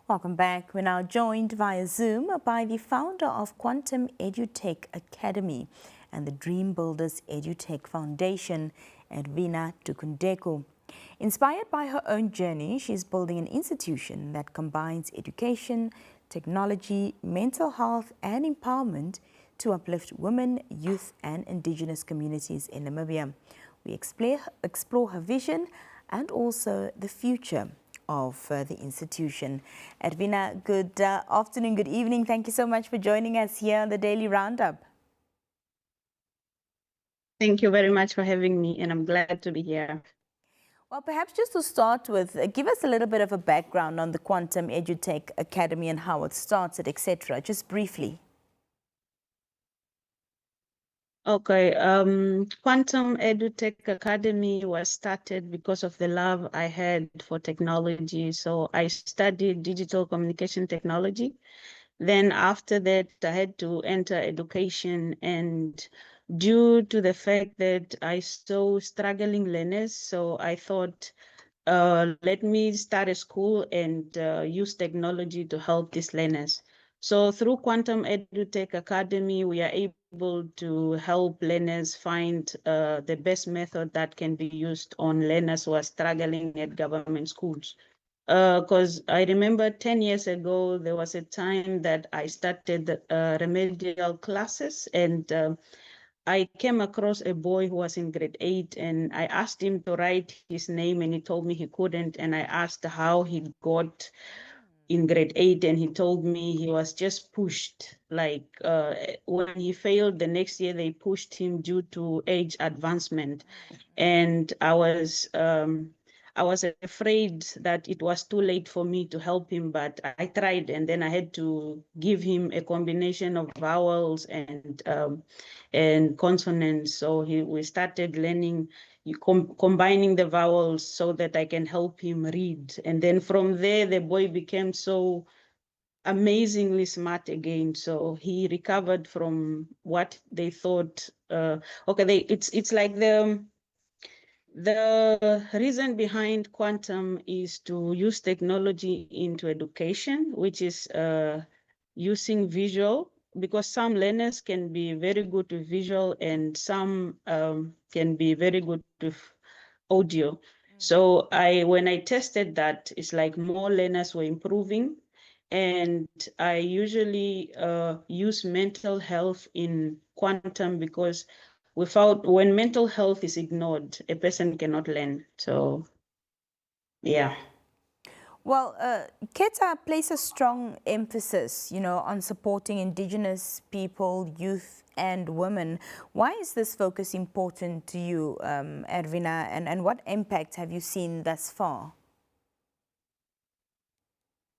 Welcome back. We're now joined via Zoom by the founder of Quantum Edu-Tech Academy and the Dream Builders Edu-Tech Foundation, Erwina Thikundeko. Inspired by her own journey, she's building an institution that combines education, technology, mental health and empowerment to uplift women, youth and Indigenous communities in Namibia. We explore her vision and also the future of the institution. Erwina, good afternoon, good evening. Thank you so much for joining us here on the Daily Roundup. Thank you very much for having me, and I'm glad to be here. Well, perhaps just to start with, give us a little bit of a background on the Quantum Edu-Tech Academy and how it started, etc., just briefly. Okay, Quantum Edu-Tech Academy was started because of the love I had for technology. So I studied digital communication technology. Then after that, I had to enter education, and due to the fact that I saw struggling learners, so I thought, let me start a school and use technology to help these learners. So through Quantum Edu-Tech Academy, we are able to help learners find the best method that can be used on learners who are struggling at government schools. Because I remember 10 years ago, there was a time that I started remedial classes, and I came across a boy who was in grade 8, and I asked him to write his name, and he told me he couldn't. And I asked how he got in grade 8, and he told me he was just pushed. Like when he failed the next year, they pushed him due to age advancement. And I was afraid that it was too late for me to help him, but I tried, and then I had to give him a combination of vowels and consonants. So we started learning, combining the vowels so that I can help him read. And then from there, the boy became so amazingly smart again. So he recovered from what they thought. It's like the reason behind Quantum is to use technology into education, which is using visual, because some learners can be very good with visual and some can be very good with audio. So when I tested that, it's like more learners were improving. And I usually use mental health in Quantum because when mental health is ignored, a person cannot learn. So, yeah. Well, QETA places a strong emphasis, on supporting Indigenous people, youth and women. Why is this focus important to you, Erwina, and what impact have you seen thus far?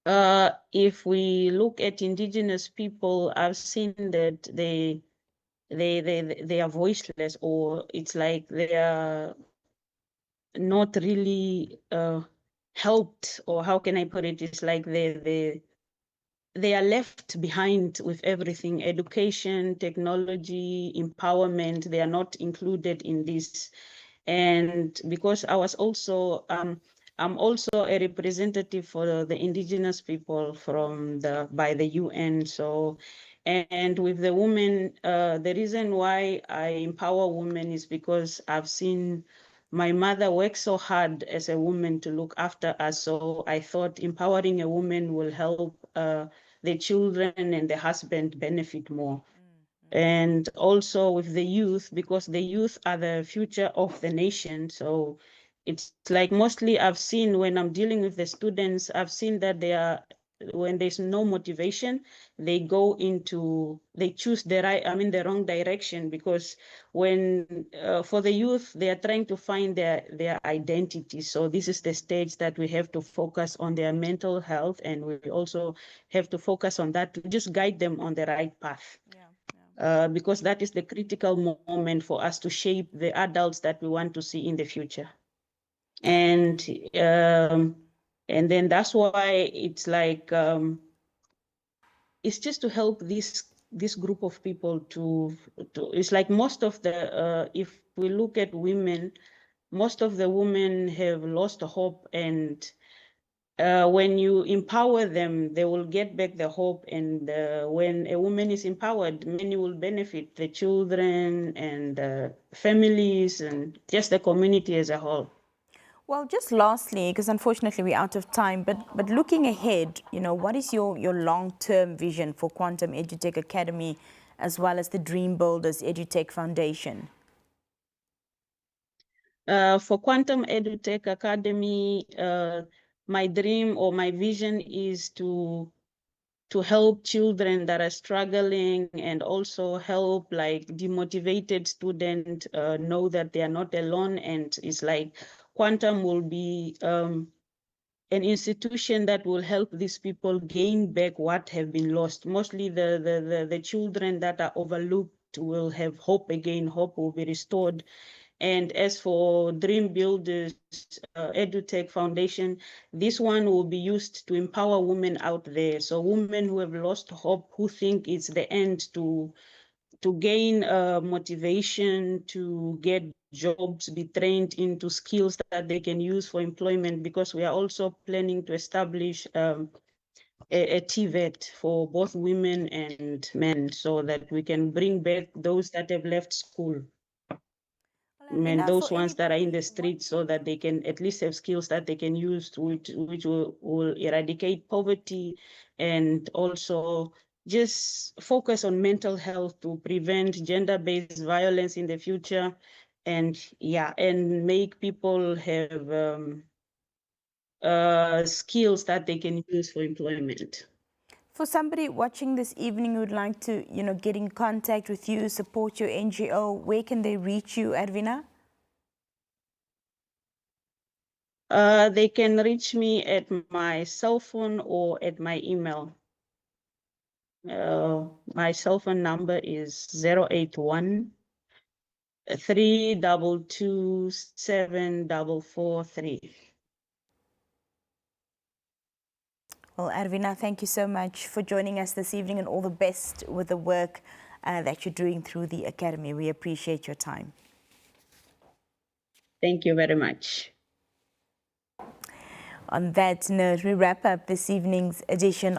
If we look at Indigenous people, I've seen that they are voiceless, or it's like they are not really helped, or how can I put it? It's like they are left behind with everything: education, technology, empowerment. They are not included in this. And because I was also I'm also a representative for the Indigenous people by the UN. So, and with the women, the reason why I empower women is because I've seen my mother work so hard as a woman to look after us. So I thought empowering a woman will help the children and the husband benefit more. And also with the youth, because the youth are the future of the nation. So it's like mostly I've seen when I'm dealing with the students, I've seen that when there's no motivation, they choose the wrong direction, because when for the youth, they are trying to find their identity. So this is the stage that we have to focus on their mental health, and we also have to focus on that to just guide them on the right path. Because that is the critical moment for us to shape the adults that we want to see in the future. And then that's why it's like it's just to help this group of people to it's like most of the if we look at women, most of the women have lost hope, and when you empower them, they will get back the hope. And when a woman is empowered, many will benefit, the children and families and just the community as a whole. Well, just lastly, because unfortunately we're out of time, but looking ahead, what is your long-term vision for Quantum Edu-Tech Academy as well as the Dream Builders Edu-Tech Foundation? For Quantum Edu-Tech Academy, my dream or my vision is to help children that are struggling and also help like demotivated students know that they are not alone. And it's like Quantum will be an institution that will help these people gain back what have been lost. Mostly the children that are overlooked will have hope again, hope will be restored. And as for Dream Builders Edu-Tech Foundation, this one will be used to empower women out there. So women who have lost hope, who think it's the end, to gain motivation, to get jobs, be trained into skills that they can use for employment, because we are also planning to establish a TVET for both women and men, so that we can bring back those that have left school. And those ones that are in the streets, so that they can at least have skills that they can use which will eradicate poverty, and also just focus on mental health to prevent gender-based violence in the future, and and make people have skills that they can use for employment. For somebody watching this evening who would like to, get in contact with you, support your NGO, where can they reach you, Erwina? They can reach me at my cell phone or at my email. My cell phone number is 081 322 7443. Well, Erwina, thank you so much for joining us this evening, and all the best with the work that you're doing through the Academy. We appreciate your time. Thank you very much. On that note, we wrap up this evening's edition of